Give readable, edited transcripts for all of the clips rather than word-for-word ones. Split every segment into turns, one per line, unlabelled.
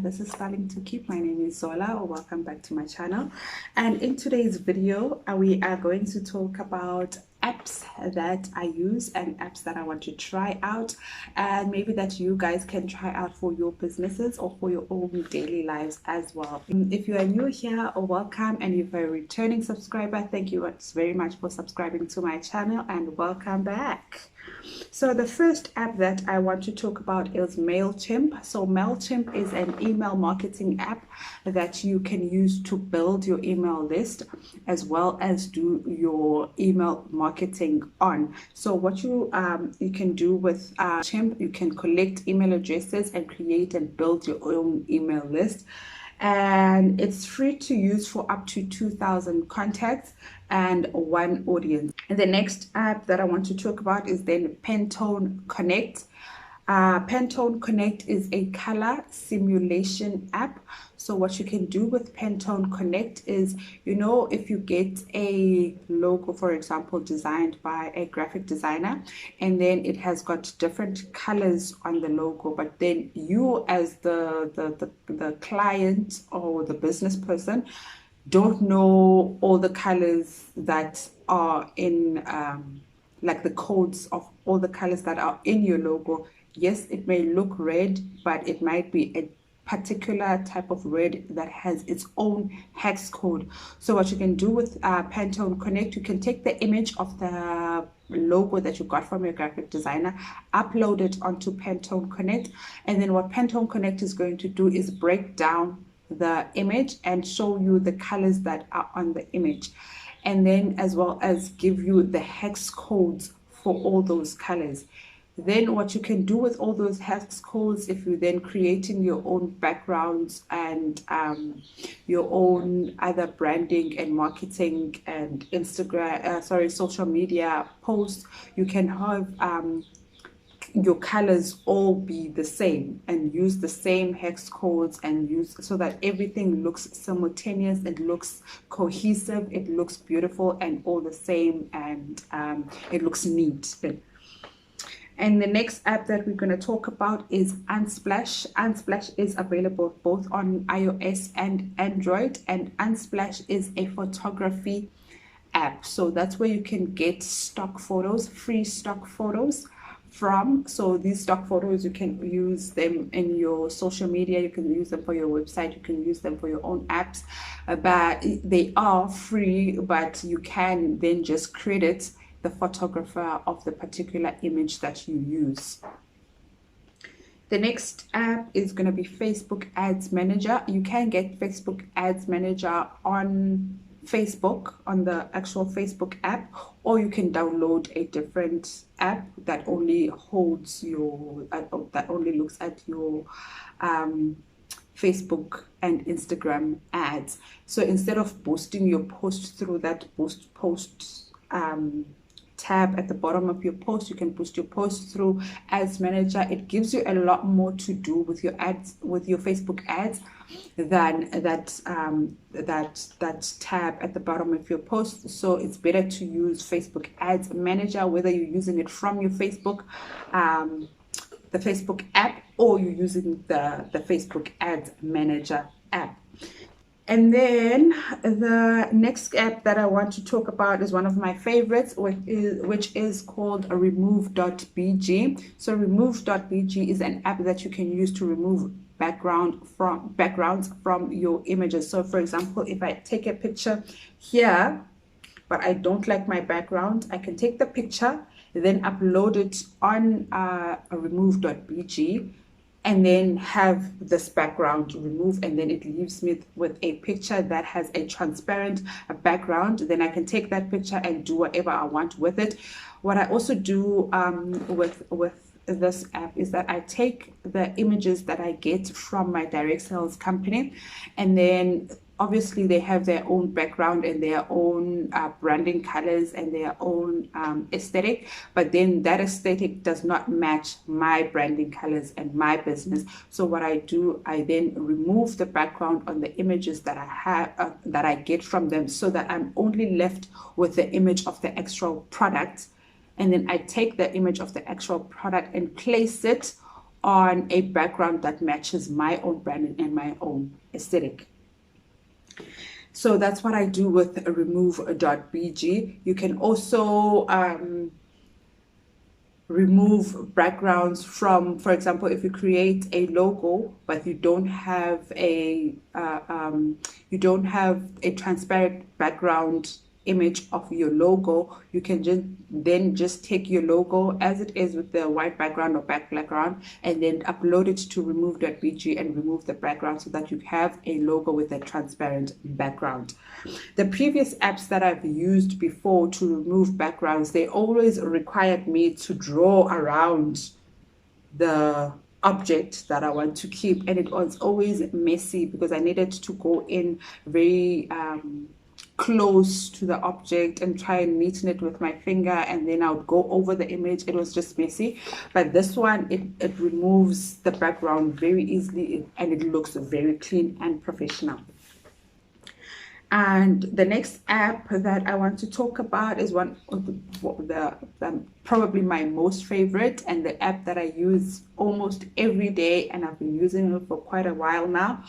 this is Styling to Keep. My name is Zola. Welcome back to my channel. And in today's video, we are going to talk about apps that I use and apps that I want to try out, and maybe that you guys can try out for your businesses or for your own daily lives as well. If you are new here, welcome, and if you're a returning subscriber, thank you very much for subscribing to my channel and welcome back. So the first app that I want to talk about is Mailchimp. So Mailchimp is an email marketing app that you can use to build your email list as well as do your email marketing on. So what you can do with Mailchimp, you can collect email addresses and create and build your own email list. And it's free to use for up to 2,000 contacts and one audience. And the next app that I want to talk about is then Pantone Connect. Pantone Connect is a color simulation app. So what you can do with Pantone Connect is, you know, if you get a logo, for example, designed by a graphic designer, and then it has got different colors on the logo, but then you as the client or the business person don't know all the colors that are in like the codes of all the colors that are in your logo. Yes, it may look red, but it might be a particular type of red that has its own hex code. So what you can do with Pantone Connect, you can take the image of the logo that you got from your graphic designer, upload it onto Pantone Connect, and then what Pantone Connect is going to do is break down the image and show you the colors that are on the image, and then as well as give you the hex codes for all those colors. Then what you can do with all those hex codes, if you're then creating your own backgrounds and your own either branding and marketing and social media posts, you can have your colors all be the same and use the same hex codes and use so that everything looks simultaneous, it looks cohesive, it looks beautiful and all the same, and it looks neat. And the next app that we're going to talk about is Unsplash. Unsplash is available both on iOS and Android, and Unsplash is a photography app. So that's where you can get stock photos, free stock photos from. So these stock photos, you can use them in your social media, you can use them for your website, you can use them for your own apps, but they are free, but you can then just credit the photographer of the particular image that you use. The next app is going to be Facebook Ads Manager. You can get Facebook Ads Manager on Facebook, on the actual Facebook app, or you can download a different app that only holds your that only looks at your Facebook and Instagram ads. So instead of boosting your post through that post tab at the bottom of your post, you can boost your post through Ads Manager. It gives you a lot more to do with your ads, with your Facebook ads, than that tab at the bottom of your post. So it's better to use Facebook Ads Manager, whether you're using it from your Facebook the Facebook app, or you're using the Facebook Ads Manager app. And then the next app that I want to talk about is one of my favorites, which is called Removebg. So Removebg is an app that you can use to remove backgrounds from your images. So for example, if I take a picture here, but I don't like my background, I can take the picture, then upload it on Removebg, and then have this background removed, and then it leaves me with a picture that has a transparent background. Then I can take that picture and do whatever I want with it. What I also do with this app is that I take the images that I get from my direct sales company, and then obviously they have their own background and their own branding colors and their own aesthetic, but then that aesthetic does not match my branding colors and my business. So what I do, I then remove the background on the images that I have that I get from them, so that I'm only left with the image of the actual product, and then I take the image of the actual product and place it on a background that matches my own brand and my own aesthetic. So that's what I do with Removebg. You can also remove backgrounds from, for example, if you create a logo but you don't have a transparent background image of your logo, you can just take your logo as it is with the white background or black background and then upload it to Removebg and remove the background so that you have a logo with a transparent background. The previous apps that I've used before to remove backgrounds, they always required me to draw around the object that I want to keep, and it was always messy because I needed to go in very close to the object and try and neaten it with my finger, and then I would go over the image. It was just messy. But this one, it removes the background very easily and it looks very clean and professional. And the next app that I want to talk about is one of the probably my most favorite, and the app that I use almost every day, and I've been using it for quite a while now,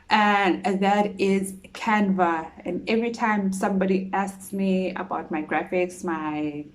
and that is Canva. And every time somebody asks me about my graphics, my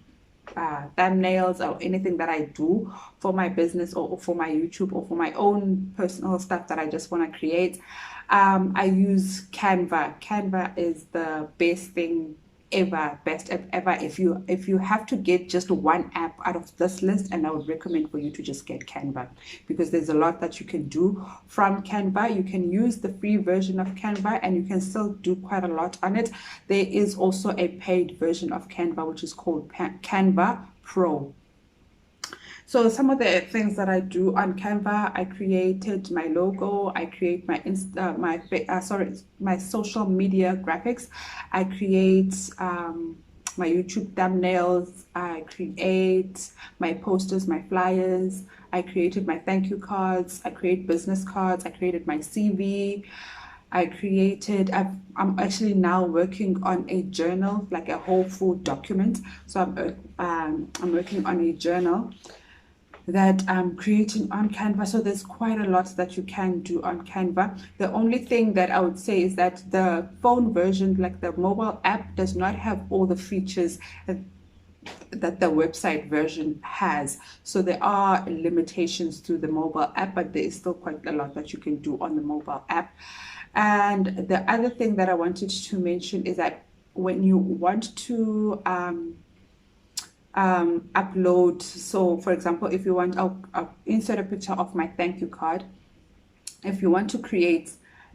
thumbnails, or anything that I do for my business or for my YouTube or for my own personal stuff that I just want to create, I use Canva. Canva is the best thing ever, best app ever. If you have to get just one app out of this list, and I would recommend for you to just get Canva, because there's a lot that you can do from Canva. You can use the free version of Canva and you can still do quite a lot on it. There is also a paid version of Canva which is called Canva Pro. So some of the things that I do on Canva, I created my logo, I create my my social media graphics, I create my YouTube thumbnails, I create my posters, my flyers, I created my thank you cards, I create business cards, I created my CV. I'm actually now working on a journal, like a whole full document. So I'm working on a journal that I'm creating on Canva. So there's quite a lot that you can do on Canva. The only thing that I would say is that the phone version, like the mobile app, does not have all the features that the website version has. So there are limitations to the mobile app, but there is still quite a lot that you can do on the mobile app. And the other thing that I wanted to mention is that when you want to upload, so for example, if you want, I'll insert a picture of my thank you card. If you want to create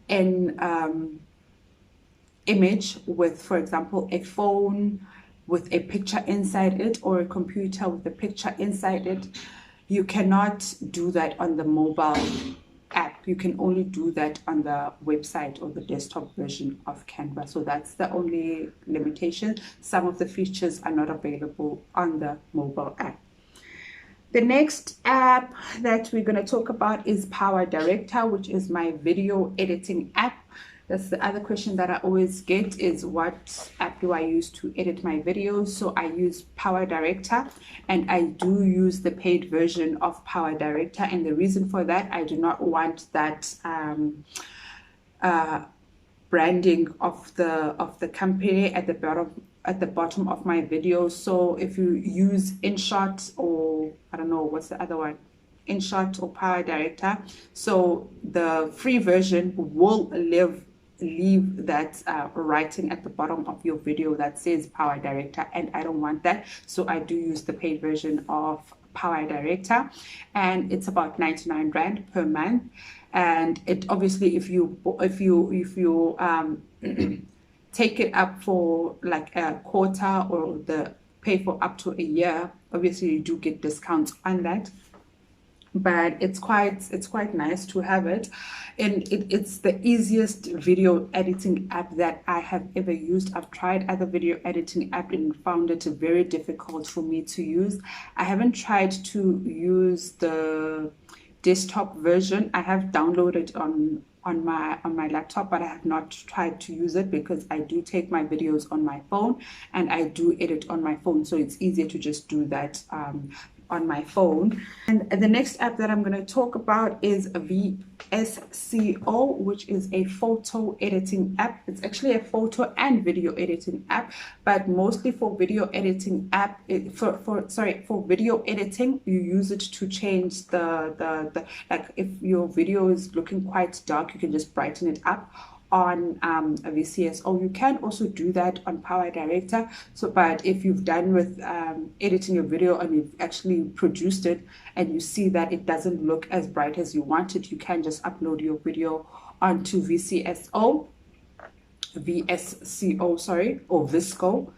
an image with, for example, a phone with a picture inside it, or a computer with a picture inside it, you cannot do that on the mobile app. You can only do that on the website or the desktop version of Canva. So that's the only limitation. Some of the features are not available on the mobile app. The next app that we're going to talk about is PowerDirector, which is my video editing app. That's the other question that I always get, is what app do I use to edit my videos? So I use PowerDirector, and I do use the paid version of PowerDirector. And the reason for that, I do not want that branding of the company at the bottom of my videos. So if you use InShot, or I don't know what's the other one, InShot or PowerDirector, so the free version will leave that writing at the bottom of your video that says PowerDirector, and I don't want that. So I do use the paid version of PowerDirector, and it's about 99 Rand per month. And it obviously, if you take it up for like a quarter, or the pay for up to a year, obviously you do get discounts on that. But it's quite nice to have it, and it's the easiest video editing app that I have ever used. I've tried other video editing app and found it very difficult for me to use. I haven't tried to use the desktop version. I have downloaded on my laptop, but I have not tried to use it because I do take my videos on my phone and I do edit on my phone, so it's easier to just do that on my phone. And the next app that I'm going to talk about is VSCO, which is a photo editing app. It's actually a photo and video editing app, but mostly for video editing app. For video editing, you use it to change the like if your video is looking quite dark, you can just brighten it up on a VSCO. You can also do that on PowerDirector. So, but if you've done with editing your video and you've actually produced it and you see that it doesn't look as bright as you want it, you can just upload your video onto VSCO, or VSCO,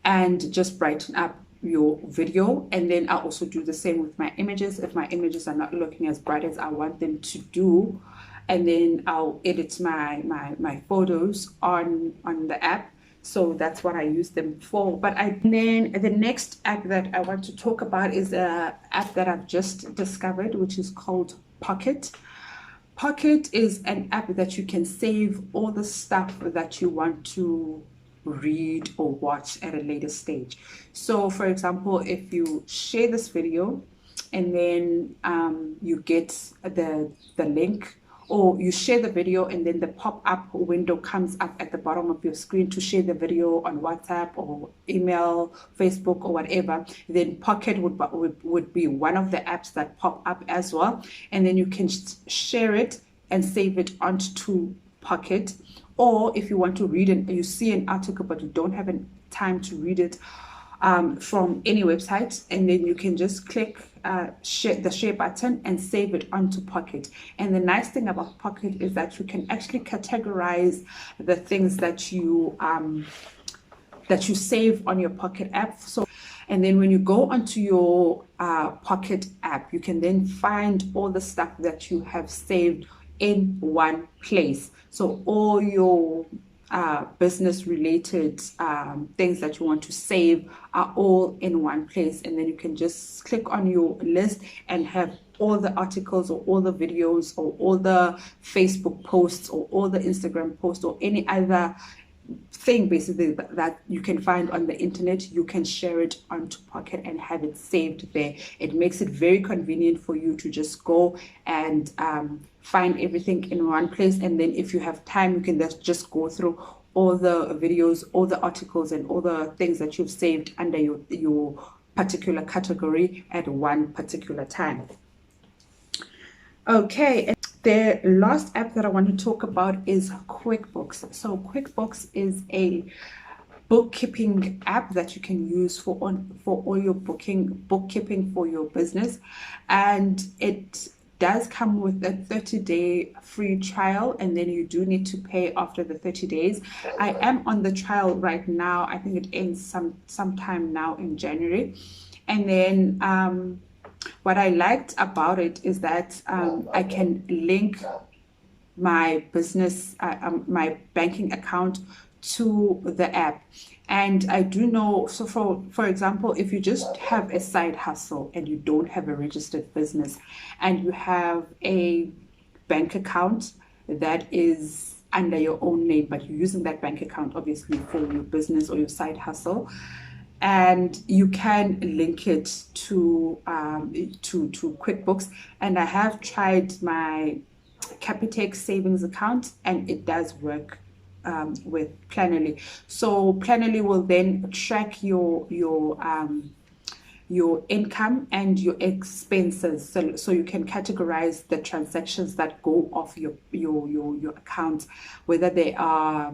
and just brighten up your video. And then I'll also do the same with my images. If my images are not looking as bright as I want them to do, and then I'll edit my photos on the app. So that's what I use them for. But then the next app that I want to talk about is an app that I've just discovered, which is called Pocket. Pocket is an app that you can save all the stuff that you want to read or watch at a later stage. So for example, if you share this video and then you get the link, or you share the video and then the pop-up window comes up at the bottom of your screen to share the video on WhatsApp or email, Facebook, or whatever, then Pocket would be one of the apps that pop up as well. And then you can share it and save it onto Pocket. Or if you want to read it, you see an article but you don't have time to read it from any website, and then you can just click the share button and save it onto Pocket. And the nice thing about Pocket is that you can actually categorize the things that you save on your Pocket app. So, and then when you go onto your Pocket app, you can then find all the stuff that you have saved in one place. So all your business related things that you want to save are all in one place, and then you can just click on your list and have all the articles or all the videos or all the Facebook posts or all the Instagram posts or any other thing basically that you can find on the internet. You can share it onto Pocket and have it saved there. It makes it very convenient for you to just go and find everything in one place, and then if you have time, you can just go through all the videos, all the articles, and all the things that you've saved under your particular category at one particular time. Okay, and the last app that I want to talk about is Quickbooks. So Quickbooks is a bookkeeping app that you can use for all your bookkeeping for your business, and it does come with a 30-day free trial, and then you do need to pay after the 30 days. I am on the trial right now. I think it ends sometime now in January. And then what I liked about it is that I can link my business, my banking account to the app. And I do know, so for example, if you just have a side hustle and you don't have a registered business and you have a bank account that is under your own name, but you're using that bank account obviously for your business or your side hustle, and you can link it to Quickbooks. And I have tried my Capitec savings account and it does work with Planoly. So Planoly will then track your income and your expenses, so you can categorize the transactions that go off your account, whether they are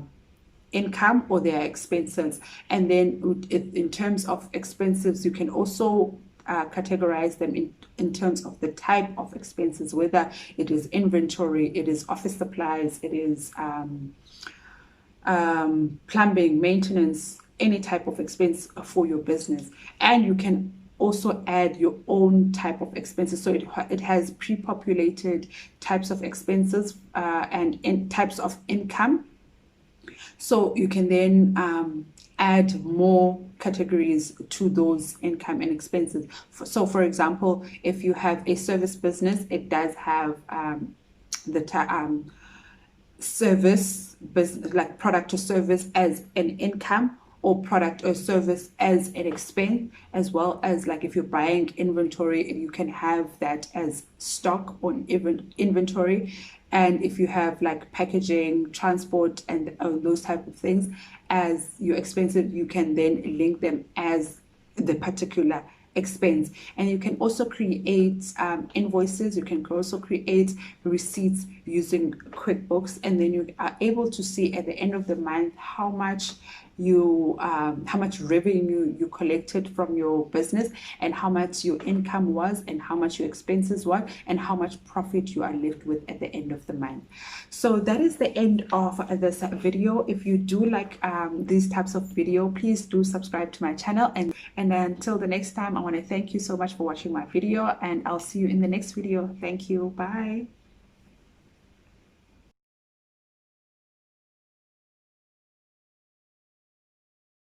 income or their expenses. And then in terms of expenses, you can also categorize them in terms of the type of expenses, whether it is inventory, it is office supplies, it is plumbing, maintenance, any type of expense for your business. And you can also add your own type of expenses. So it has pre-populated types of expenses and in types of income. So you can then add more categories to those income and expenses. So for example, if you have a service business, it does have the service business, like product or service, as an income, or product or service as an expense, as well as like if you're buying inventory, you can have that as stock on inventory. And if you have like packaging, transport, and those type of things as your expenses, you can then link them as the particular expense. And you can also create invoices, you can also create receipts using QuickBooks, and then you are able to see at the end of the month how much revenue you collected from your business, and how much your income was, and how much your expenses were, and how much profit you are left with at the end of the month. So that is the end of this video. If you do like these types of video, please do subscribe to my channel, and until the next time, I want to thank you so much for watching my video, and I'll see you in the next video. Thank you. Bye.